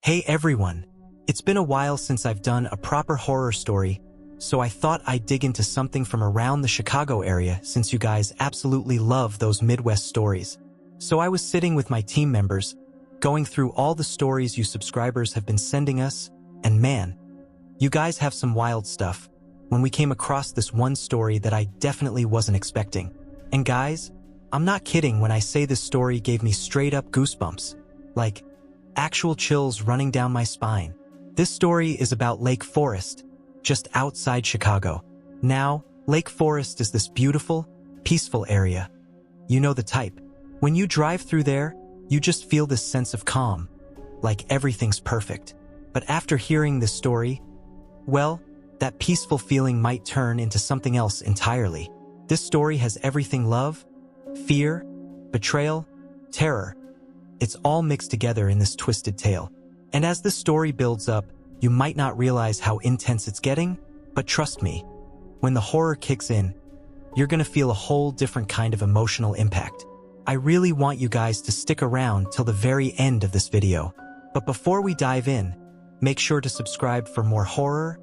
Hey everyone! It's been a while since I've done a proper horror story, so I thought I'd dig into something from around the Chicago area since you guys absolutely love those Midwest stories. So I was sitting with my team members, going through all the stories you subscribers have been sending us, and man, you guys have some wild stuff, when we came across this one story that I definitely wasn't expecting. And guys, I'm not kidding when I say this story gave me straight up goosebumps. Like, actual chills running down my spine. This story is about Lake Forest, just outside Chicago. Now, Lake Forest is this beautiful, peaceful area. You know the type. When you drive through there, you just feel this sense of calm, like everything's perfect. But after hearing this story, well, that peaceful feeling might turn into something else entirely. This story has everything: love, fear, betrayal, terror. It's all mixed together in this twisted tale. And as the story builds up, you might not realize how intense it's getting, but trust me, when the horror kicks in, you're gonna feel a whole different kind of emotional impact. I really want you guys to stick around till the very end of this video. But before we dive in, make sure to subscribe for more horror,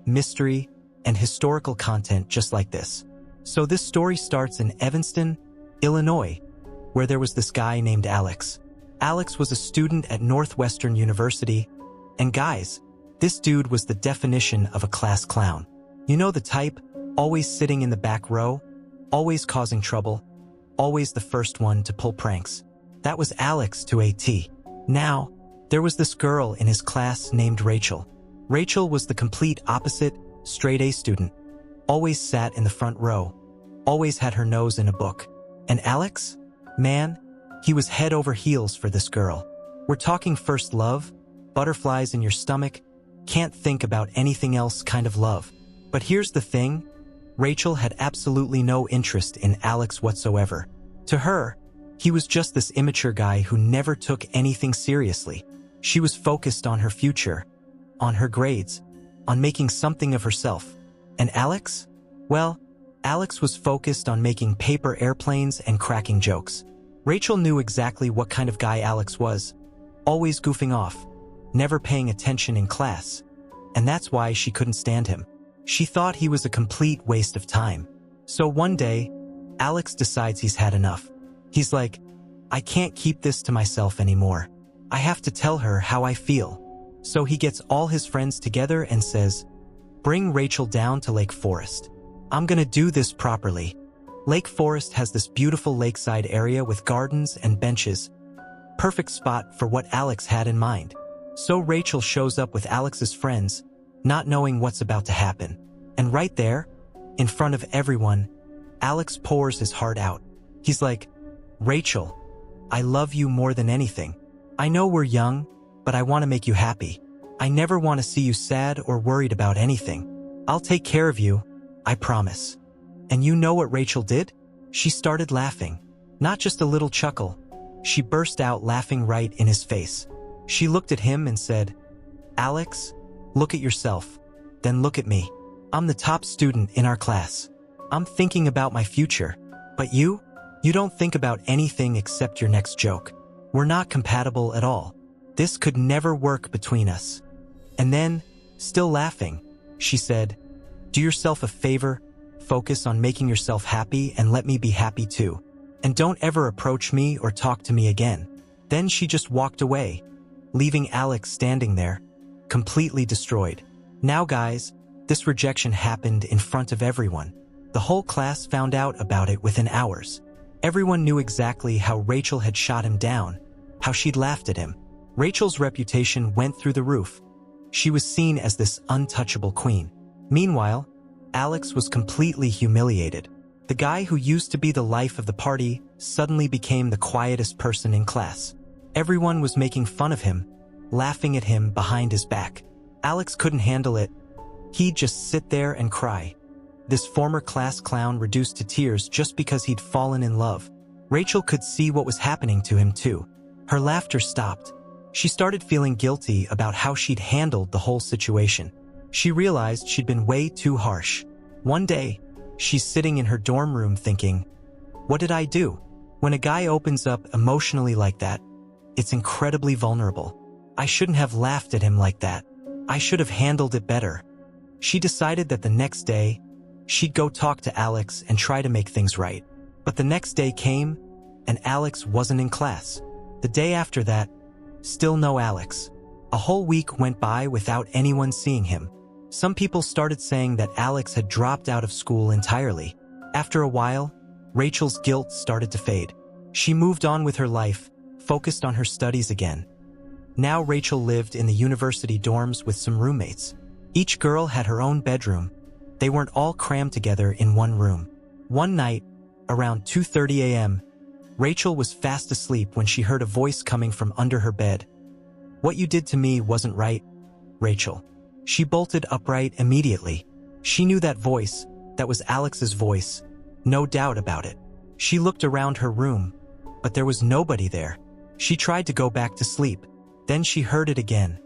mystery, and historical content just like this. So this story starts in Evanston, Illinois, where there was this guy named Alex. Alex was a student at Northwestern University, and guys, this dude was the definition of a class clown. You know the type, always sitting in the back row, always causing trouble, always the first one to pull pranks. That was Alex to a T. Now, there was this girl in his class named Rachel. Rachel was the complete opposite, straight A student, always sat in the front row, always had her nose in a book. And Alex? Man, he was head over heels for this girl. We're talking first love, butterflies in your stomach, can't think about anything else kind of love. But here's the thing, Rachel had absolutely no interest in Alex whatsoever. To her, he was just this immature guy who never took anything seriously. She was focused on her future, on her grades, on making something of herself. And Alex? Well, Alex was focused on making paper airplanes and cracking jokes. Rachel knew exactly what kind of guy Alex was, always goofing off, never paying attention in class, and that's why she couldn't stand him. She thought he was a complete waste of time. So one day, Alex decides he's had enough. He's like, I can't keep this to myself anymore. I have to tell her how I feel. So he gets all his friends together and says, bring Rachel down to Lake Forest. I'm gonna do this properly. Lake Forest has this beautiful lakeside area with gardens and benches. Perfect spot for what Alex had in mind. So Rachel shows up with Alex's friends, not knowing what's about to happen. And right there, in front of everyone, Alex pours his heart out. He's like, Rachel, I love you more than anything. I know we're young, but I want to make you happy. I never want to see you sad or worried about anything. I'll take care of you, I promise. And you know what Rachel did? She started laughing. Not just a little chuckle. She burst out laughing right in his face. She looked at him and said, Alex, look at yourself. Then look at me. I'm the top student in our class. I'm thinking about my future. But you don't think about anything except your next joke. We're not compatible at all. This could never work between us. And then, still laughing, she said, do yourself a favor, focus on making yourself happy and let me be happy too. And don't ever approach me or talk to me again. Then she just walked away, leaving Alex standing there, completely destroyed. Now guys, this rejection happened in front of everyone. The whole class found out about it within hours. Everyone knew exactly how Rachel had shot him down, how she'd laughed at him. Rachel's reputation went through the roof. She was seen as this untouchable queen. Meanwhile, Alex was completely humiliated. The guy who used to be the life of the party suddenly became the quietest person in class. Everyone was making fun of him, laughing at him behind his back. Alex couldn't handle it. He'd just sit there and cry. This former class clown reduced to tears just because he'd fallen in love. Rachel could see what was happening to him too. Her laughter stopped. She started feeling guilty about how she'd handled the whole situation. She realized she'd been way too harsh. One day, she's sitting in her dorm room thinking, what did I do? When a guy opens up emotionally like that, it's incredibly vulnerable. I shouldn't have laughed at him like that. I should have handled it better. She decided that the next day, she'd go talk to Alex and try to make things right. But the next day came, and Alex wasn't in class. The day after that, still no Alex. A whole week went by without anyone seeing him. Some people started saying that Alex had dropped out of school entirely. After a while, Rachel's guilt started to fade. She moved on with her life, focused on her studies again. Now Rachel lived in the university dorms with some roommates. Each girl had her own bedroom. They weren't all crammed together in one room. One night, around 2:30 a.m., Rachel was fast asleep when she heard a voice coming from under her bed. "What you did to me wasn't right, Rachel." She bolted upright immediately. She knew that voice. That was Alex's voice. No doubt about it. She looked around her room, but there was nobody there. She tried to go back to sleep. Then she heard it again.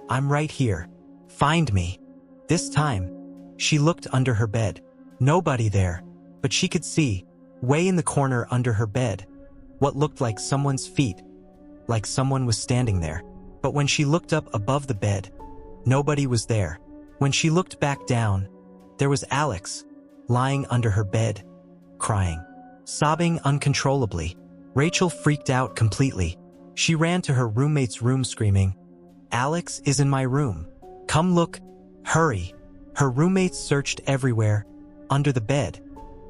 "I'm right here. Find me." This time, she looked under her bed. Nobody there, but she could see, way in the corner under her bed, what looked like someone's feet, like someone was standing there. But when she looked up above the bed, nobody was there. When she looked back down, there was Alex, lying under her bed, crying, sobbing uncontrollably. Rachel freaked out completely. She ran to her roommate's room screaming, "Alex is in my room. Come look, hurry." Her roommates searched everywhere, under the bed,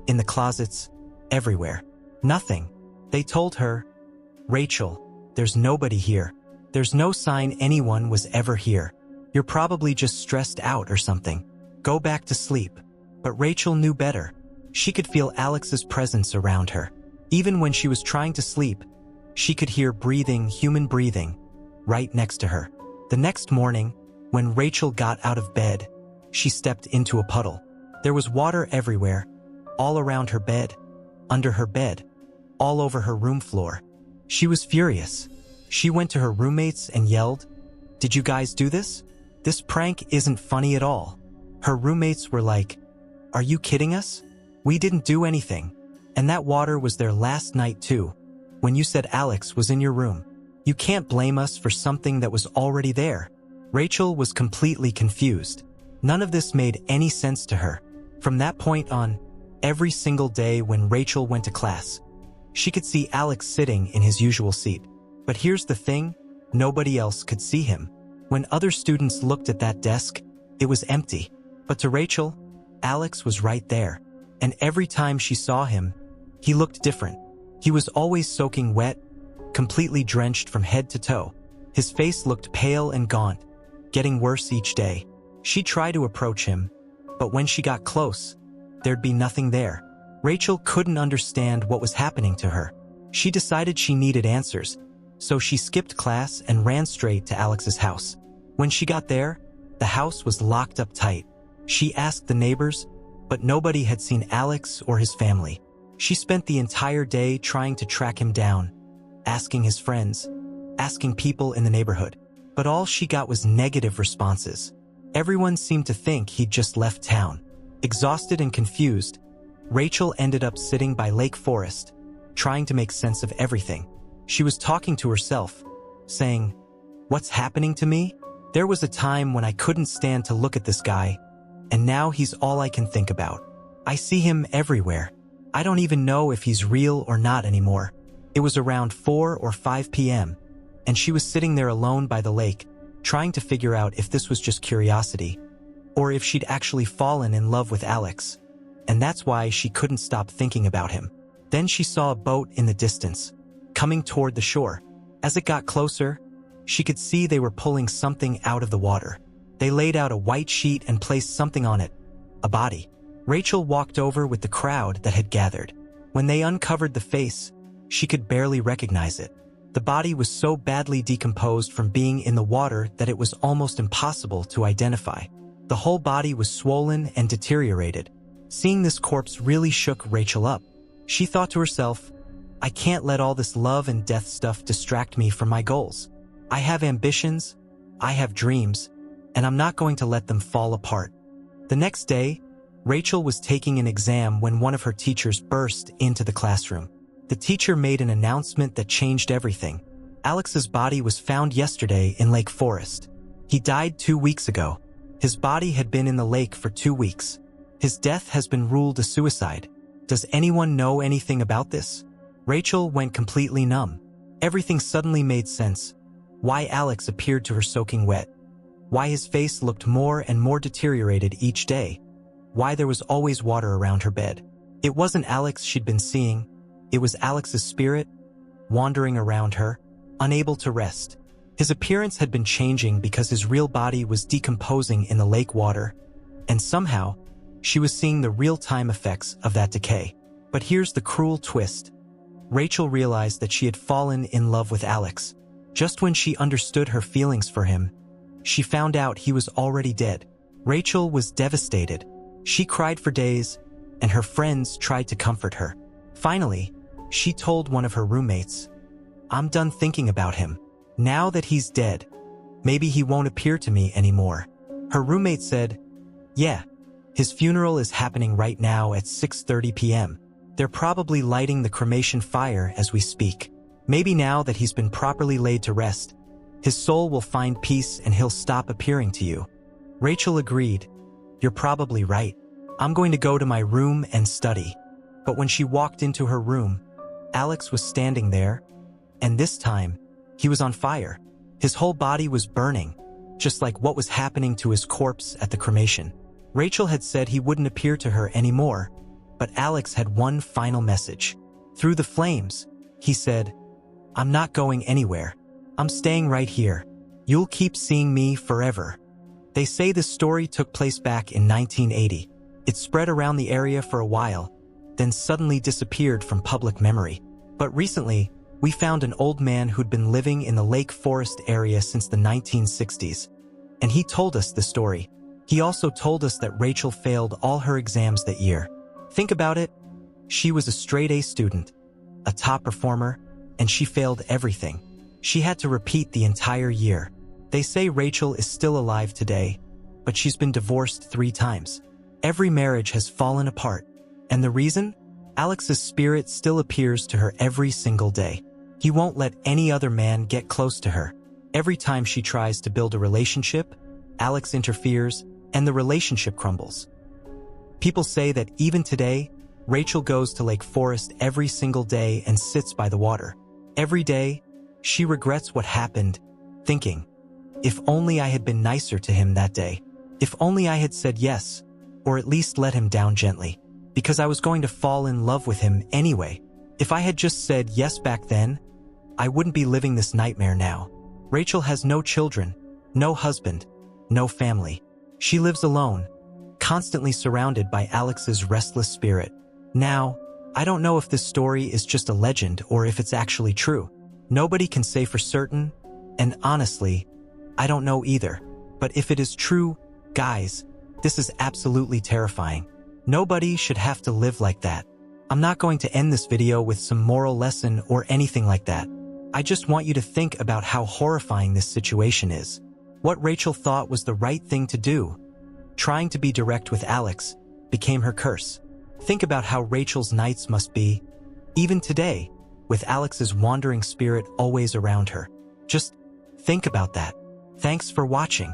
in the closets, everywhere. Nothing. They told her, "Rachel, there's nobody here. There's no sign anyone was ever here. You're probably just stressed out or something. Go back to sleep." But Rachel knew better. She could feel Alex's presence around her. Even when she was trying to sleep, she could hear breathing, human breathing, right next to her. The next morning, when Rachel got out of bed, she stepped into a puddle. There was water everywhere, all around her bed, under her bed, all over her room floor. She was furious. She went to her roommates and yelled, "Did you guys do this? This prank isn't funny at all." Her roommates were like, "Are you kidding us? We didn't do anything. And that water was there last night too, when you said Alex was in your room. You can't blame us for something that was already there." Rachel was completely confused. None of this made any sense to her. From that point on, every single day when Rachel went to class, she could see Alex sitting in his usual seat. But here's the thing, nobody else could see him. When other students looked at that desk, it was empty. But to Rachel, Alex was right there. And every time she saw him, he looked different. He was always soaking wet, completely drenched from head to toe. His face looked pale and gaunt, getting worse each day. She tried to approach him, but when she got close, there'd be nothing there. Rachel couldn't understand what was happening to her. She decided she needed answers, so she skipped class and ran straight to Alex's house. When she got there, the house was locked up tight. She asked the neighbors, but nobody had seen Alex or his family. She spent the entire day trying to track him down, asking his friends, asking people in the neighborhood. But all she got was negative responses. Everyone seemed to think he'd just left town. Exhausted and confused, Rachel ended up sitting by Lake Forest, trying to make sense of everything. She was talking to herself, saying, "What's happening to me? There was a time when I couldn't stand to look at this guy, and now he's all I can think about. I see him everywhere. I don't even know if he's real or not anymore." It was around 4 or 5 p.m., and she was sitting there alone by the lake, trying to figure out if this was just curiosity, or if she'd actually fallen in love with Alex. And that's why she couldn't stop thinking about him. Then she saw a boat in the distance, coming toward the shore. As it got closer, she could see they were pulling something out of the water. They laid out a white sheet and placed something on it, a body. Rachel walked over with the crowd that had gathered. When they uncovered the face, she could barely recognize it. The body was so badly decomposed from being in the water that it was almost impossible to identify. The whole body was swollen and deteriorated. Seeing this corpse really shook Rachel up. She thought to herself, "I can't let all this love and death stuff distract me from my goals. I have ambitions, I have dreams, and I'm not going to let them fall apart." The next day, Rachel was taking an exam when one of her teachers burst into the classroom. The teacher made an announcement that changed everything. Alex's body was found yesterday in Lake Forest. He died 2 weeks ago. His body had been in the lake for 2 weeks. His death has been ruled a suicide. Does anyone know anything about this? Rachel went completely numb. Everything suddenly made sense. Why Alex appeared to her soaking wet. Why his face looked more and more deteriorated each day. Why there was always water around her bed. It wasn't Alex she'd been seeing. It was Alex's spirit, wandering around her, unable to rest. His appearance had been changing because his real body was decomposing in the lake water, and somehow, she was seeing the real-time effects of that decay. But here's the cruel twist. Rachel realized that she had fallen in love with Alex. Just when she understood her feelings for him, she found out he was already dead. Rachel was devastated. She cried for days, and her friends tried to comfort her. Finally, she told one of her roommates, "I'm done thinking about him. Now that he's dead, maybe he won't appear to me anymore." Her roommate said, "Yeah, his funeral is happening right now at 6:30 p.m. They're probably lighting the cremation fire as we speak. Maybe now that he's been properly laid to rest, his soul will find peace and he'll stop appearing to you." Rachel agreed. "You're probably right. I'm going to go to my room and study." But when she walked into her room, Alex was standing there, and this time, he was on fire. His whole body was burning, just like what was happening to his corpse at the cremation. Rachel had said he wouldn't appear to her anymore, but Alex had one final message. Through the flames, he said, "I'm not going anywhere. I'm staying right here. You'll keep seeing me forever." They say this story took place back in 1980. It spread around the area for a while, then suddenly disappeared from public memory. But recently, we found an old man who'd been living in the Lake Forest area since the 1960s, and he told us the story. He also told us that Rachel failed all her exams that year. Think about it. She was a straight-A student, a top performer, and she failed everything. She had to repeat the entire year. They say Rachel is still alive today, but she's been divorced 3 times. Every marriage has fallen apart, and the reason? Alex's spirit still appears to her every single day. He won't let any other man get close to her. Every time she tries to build a relationship, Alex interferes, and the relationship crumbles. People say that even today, Rachel goes to Lake Forest every single day and sits by the water. Every day, she regrets what happened, thinking, "If only I had been nicer to him that day. If only I had said yes, or at least let him down gently. Because I was going to fall in love with him anyway. If I had just said yes back then, I wouldn't be living this nightmare now." Rachel has no children, no husband, no family. She lives alone, constantly surrounded by Alex's restless spirit. Now, I don't know if this story is just a legend or if it's actually true. Nobody can say for certain, and honestly, I don't know either. But if it is true, guys, this is absolutely terrifying. Nobody should have to live like that. I'm not going to end this video with some moral lesson or anything like that. I just want you to think about how horrifying this situation is. What Rachel thought was the right thing to do, trying to be direct with Alex, became her curse. Think about how Rachel's nights must be, even today, with Alex's wandering spirit always around her. Just think about that. Thanks for watching.